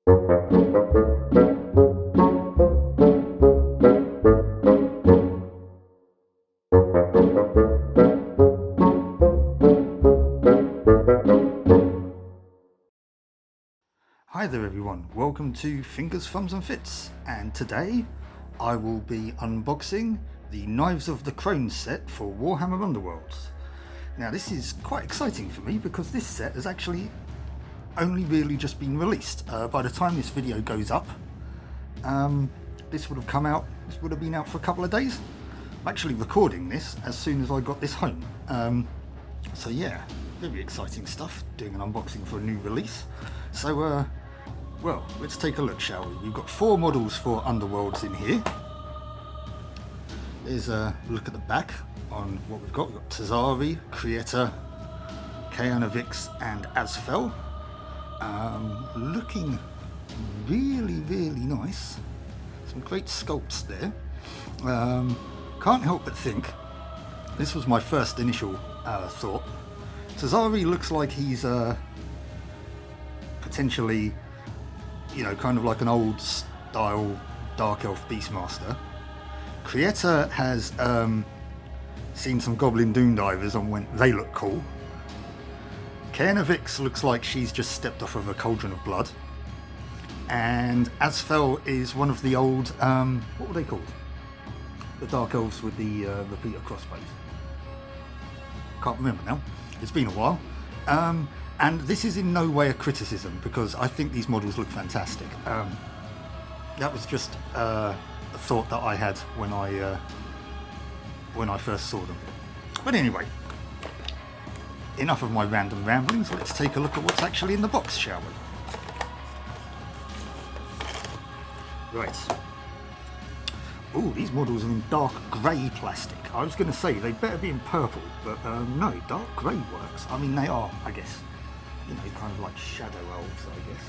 Hi there everyone, welcome to Fingers, Thumbs and Fits, and today I will be unboxing the Knives of the Crone set for Warhammer Underworlds. Now this is quite exciting for me because this set has actually only really just been released. By the time this video goes up, this would have been out for a couple of days. I'm actually recording this as soon as I got this home. So yeah, very exciting stuff, doing an unboxing for a new release. So well, let's take a look, shall we? We've got 4 models for Underworlds in here. There's a look at the back on what we've got. We've got Tazari, Creator, Kayanavix and Asfel. Looking really nice. Some great sculpts there. Can't help but think, this was my first initial thought. Tazari looks like he's potentially, you know, kind of like an old style Dark Elf Beastmaster. Creator has seen some Goblin Doom Divers and went, they look cool. Kayanavix looks like she's just stepped off of a Cauldron of Blood. And Asfel is one of the old, what were they called? The Dark Elves with the repeater crossbows. Can't remember now, it's been a while. And this is in no way a criticism because I think these models look fantastic. That was just a thought that I had when I first saw them. But anyway, enough of my random ramblings. Let's take a look at what's actually in the box, shall we? Right. Oh, these models are in dark grey plastic. I was going to say they better be in purple, but no, dark grey works. I mean, they are, I guess, you know, kind of like shadow elves, I guess.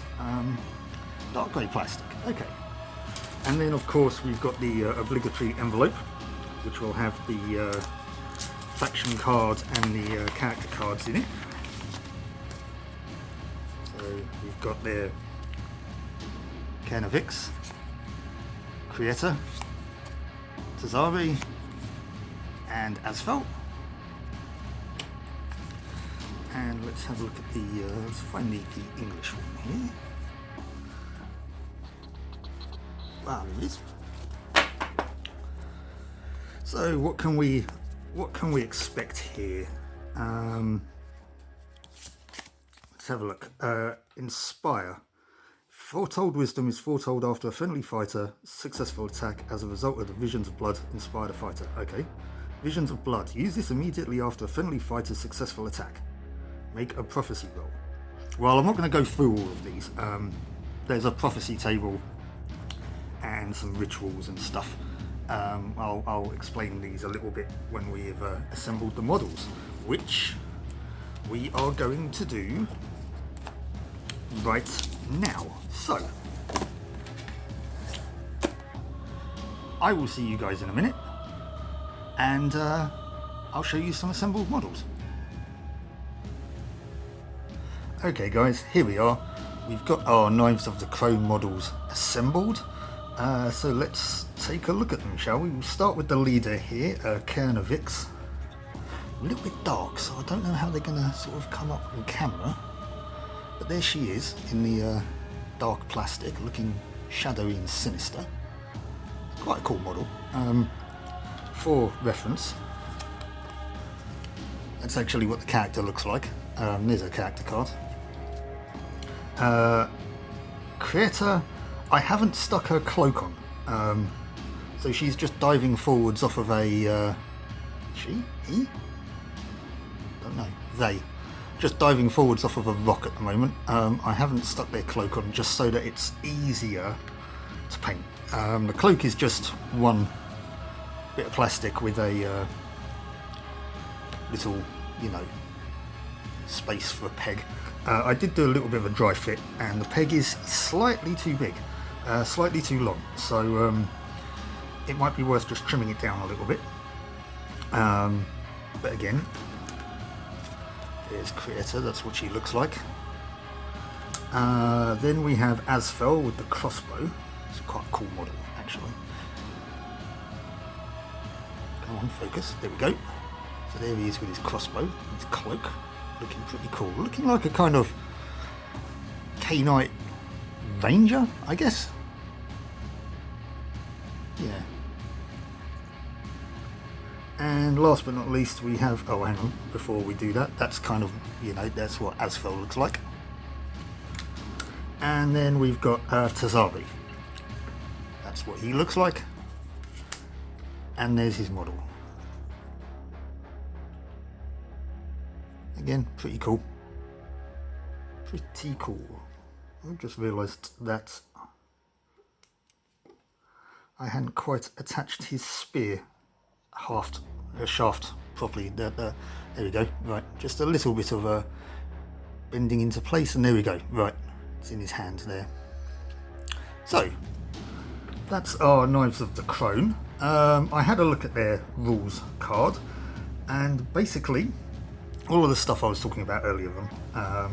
Dark grey plastic, okay. And then, of course, we've got the obligatory envelope, which will have the faction cards and the character cards in it. So we've got their Kayanavix, Creator, Tazari and Asfel. And let's have a look at the, let's find the English one here. Wow, there it is. So what can we expect here? Let's have a look. Inspire. Foretold wisdom is foretold after a friendly fighter successful attack as a result of the visions of blood inspired a fighter. Okay. Visions of blood. Use this immediately after a friendly fighter's successful attack. Make a prophecy roll. Well, I'm not going to go through all of these. There's a prophecy table and some rituals and stuff. I'll explain these a little bit when we've assembled the models, which we are going to do right now. So, I will see you guys in a minute, and I'll show you some assembled models. Okay guys, here we are. We've got our Knives of the Crone models assembled. So let's take a look at them, shall we? We'll start with the leader here, Kayanavix. A little bit dark, so I don't know how they're going to sort of come up on camera. But there she is in the dark plastic, looking shadowy and sinister. Quite a cool model. For reference, that's actually what the character looks like. There's a character card. Creator, I haven't stuck her cloak on, so she's just diving forwards off of a, she? He? Don't know, they. Just diving forwards off of a rock at the moment. I haven't stuck their cloak on just so that it's easier to paint. The cloak is just one bit of plastic with a little, you know, space for a peg. I did do a little bit of a dry fit, and the peg is slightly too big, slightly too long, so it might be worth just trimming it down a little bit. But again, there's Creator, that's what she looks like. Then we have Asfel with the crossbow. It's quite a cool model, actually. Come on, focus. There we go. So there he is with his crossbow and his cloak. Looking pretty cool. Looking like a kind of Khainite ranger, I guess. Yeah. And last but not least, we have... Oh, hang on. Before we do that, that's kind of, you know, that's what Asfel looks like. And then we've got Tazari. That's what he looks like. And there's his model. Again, pretty cool. Pretty cool. I just realised that I hadn't quite attached his spear shaft properly. There we go. Right, just a little bit of bending into place, and there we go. Right, it's in his hand there. So that's our Knives of the Crone. I had a look at their rules card, and basically all of the stuff I was talking about earlier on.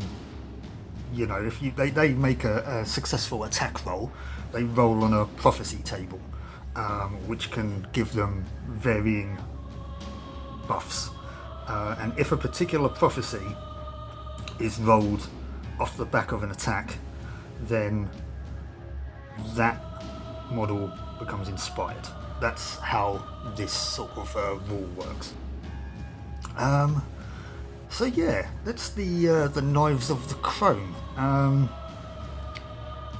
You know, if they make a successful attack roll, they roll on a prophecy table, which can give them varying buffs. And if a particular prophecy is rolled off the back of an attack, then that model becomes inspired. That's how this sort of rule works. So yeah, that's the Knives of the Crone.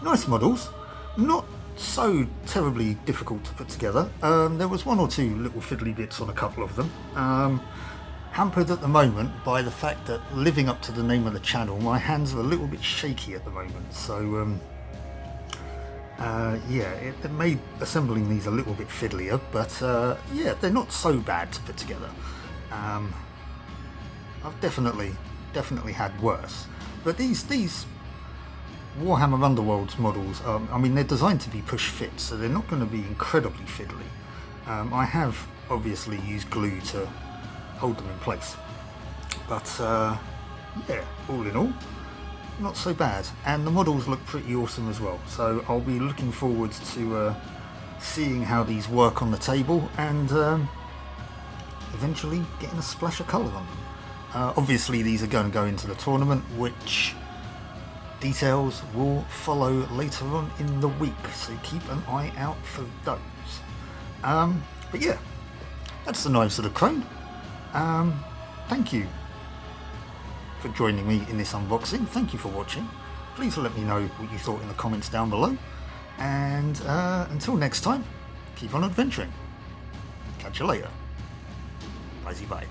Nice models, not so terribly difficult to put together. There was one or two little fiddly bits on a couple of them. Hampered at the moment by the fact that, living up to the name of the channel, my hands are a little bit shaky at the moment. So yeah, it made assembling these a little bit fiddlier, but yeah, they're not so bad to put together. I've definitely had worse, but these Warhammer Underworlds models, I mean, they're designed to be push fit, so they're not going to be incredibly fiddly. I have obviously used glue to hold them in place, but yeah, all in all, not so bad, and the models look pretty awesome as well, so I'll be looking forward to seeing how these work on the table, and eventually getting a splash of colour on them. Obviously these are going to go into the tournament, which details will follow later on in the week, so keep an eye out for those. But yeah, that's the Knives of the Crone. Thank you for joining me in this unboxing. Thank you for watching. Please let me know what you thought in the comments down below, and until next time, keep on adventuring. Catch you later. Bye-bye.